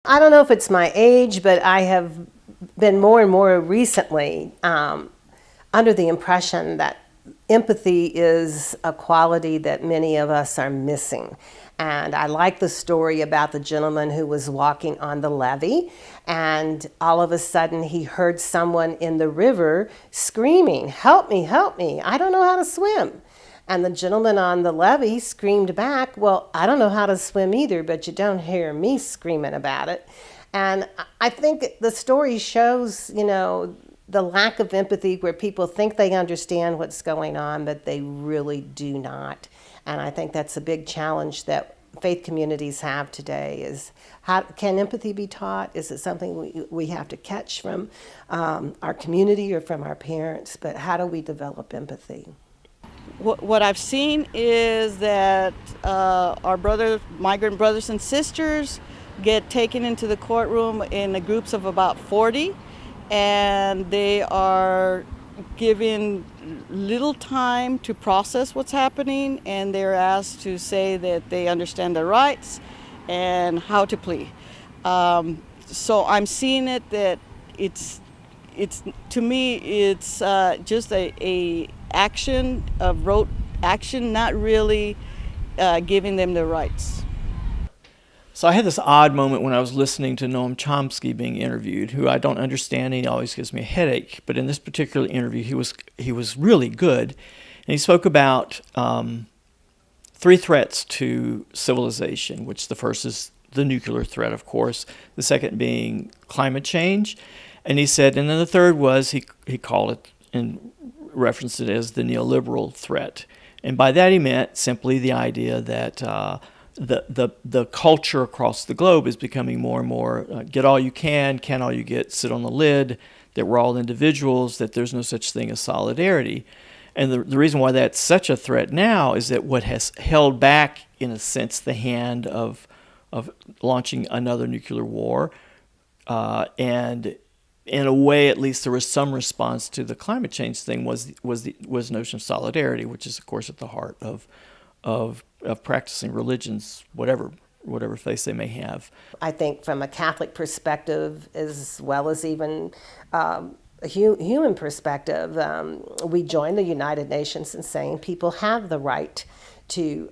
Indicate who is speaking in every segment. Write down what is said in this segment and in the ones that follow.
Speaker 1: I don't know if it's my age, but I have been more and more recently under the impression that empathy is a quality that many of us are missing. And I like the story about the gentleman who was walking on the levee, and all of a sudden he heard someone in the river screaming, "Help me, help me, I don't know how to swim." And the gentleman on the levee screamed back, "Well, I don't know how to swim either, but you don't hear me screaming about it." And I think the story shows, the lack of empathy where people think they understand what's going on, but they really do not. And I think that's a big challenge that faith communities have today is how can empathy be taught? Is it something we have to catch from our community or from our parents? But how do we develop empathy?
Speaker 2: What I've seen is that our migrant brothers and sisters get taken into the courtroom in the groups of about 40, and they are given little time to process what's happening, and they're asked to say that they understand their rights and how to plea. So I'm seeing it that it's to me it's just a action of rote action, not really giving them their rights.
Speaker 3: So I had this odd moment when I was listening to Noam Chomsky being interviewed, who I don't understand, and he always gives me a headache. But in this particular interview, he was really good, and he spoke about 3 threats to civilization, which the first is the nuclear threat, of course, the second being climate change, and he said, and then the third was he called it and referenced it as the neoliberal threat, and by that he meant simply the idea that the culture across the globe is becoming more and more get all you can all you get, sit on the lid, that we're all individuals, that there's no such thing as solidarity. And the reason why that's such a threat now is that what has held back, in a sense, the hand of launching another nuclear war, and in a way, at least, there was some response to the climate change thing was the notion of solidarity, which is, of course, at the heart of practicing religions, whatever faith they may have.
Speaker 1: I think from a Catholic perspective, as well as even a human perspective, we join the United Nations in saying people have the right to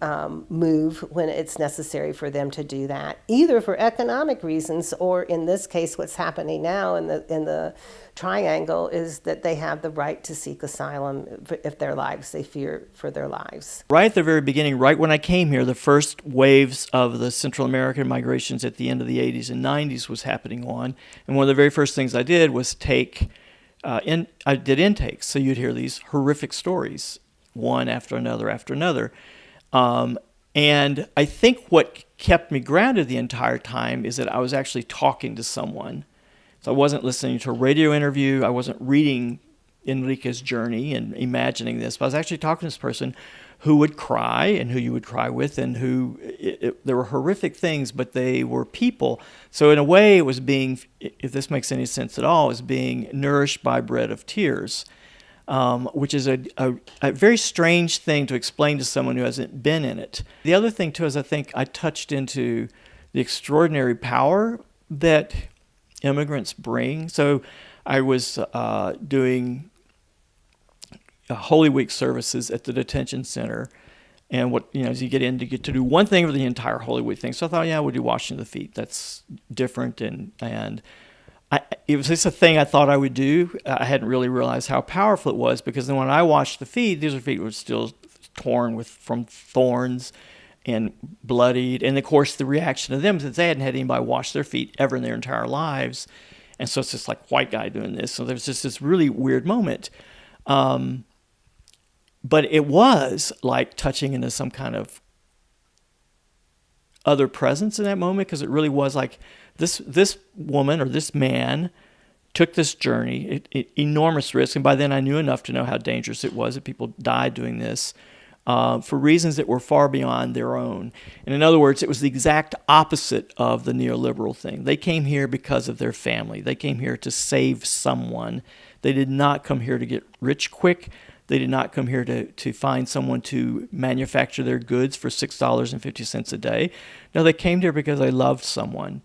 Speaker 1: move when it's necessary for them to do that, either for economic reasons or, in this case, what's happening now in the triangle is that they have the right to seek asylum if they fear for their lives.
Speaker 3: Right at the very beginning, right when I came here, the first waves of the Central American migrations at the end of the 80s and 90s was happening on, and one of the very first things I did was I did intakes, so you'd hear these horrific stories, one after another. And I think what kept me grounded the entire time is that I was actually talking to someone. So I wasn't listening to a radio interview. I wasn't reading Enrique's journey and imagining this, but I was actually talking to this person who would cry and who you would cry with, and there were horrific things, but they were people. So in a way, it was being, if this makes any sense at all, is being nourished by bread of tears. Which is a very strange thing to explain to someone who hasn't been in it. The other thing, too, is I think I touched into the extraordinary power that immigrants bring. So I was doing Holy Week services at the detention center, and as you get in, you get to do one thing for the entire Holy Week thing. So I thought, we'll do washing the feet. That's different, and it was just a thing I thought I would do. I hadn't really realized how powerful it was, because then when I washed the feet, these feet were still torn from thorns and bloodied. And of course, the reaction of them is that they hadn't had anybody wash their feet ever in their entire lives. And so it's just like white guy doing this. So there's just this really weird moment. But it was like touching into some kind of other presence in that moment, because it really was like this woman or this man took this journey, enormous risk, and by then I knew enough to know how dangerous it was, that people died doing this for reasons that were far beyond their own. And in other words, it was the exact opposite of the neoliberal thing. They came here because of their family. They came here to save someone. They did not come here to get rich quick. They did not come here to find someone to manufacture their goods for $6.50 a day. No, they came here because they loved someone.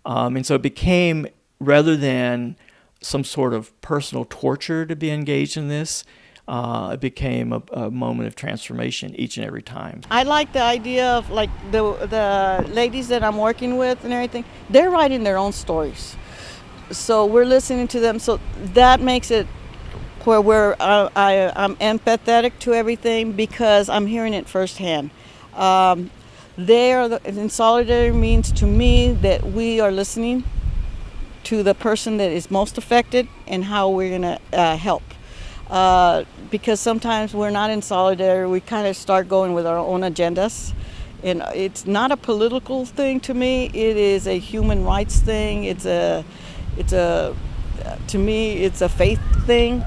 Speaker 3: And so it became, rather than some sort of personal torture to be engaged in this, it became a moment of transformation each and every time.
Speaker 2: I like the idea of like the ladies that I'm working with and everything. They're writing their own stories, so we're listening to them. So that makes it where I'm empathetic to everything because I'm hearing it firsthand. In solidarity means to me that we are listening to the person that is most affected and how we're going to help. Because sometimes we're not in solidarity, we kind of start going with our own agendas. And it's not a political thing to me, it is a human rights thing, to me, it's a faith thing.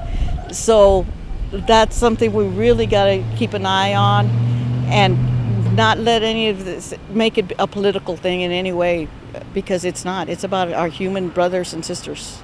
Speaker 2: So that's something we really got to keep an eye on and not let any of this make it a political thing in any way, because it's not. It's about our human brothers and sisters.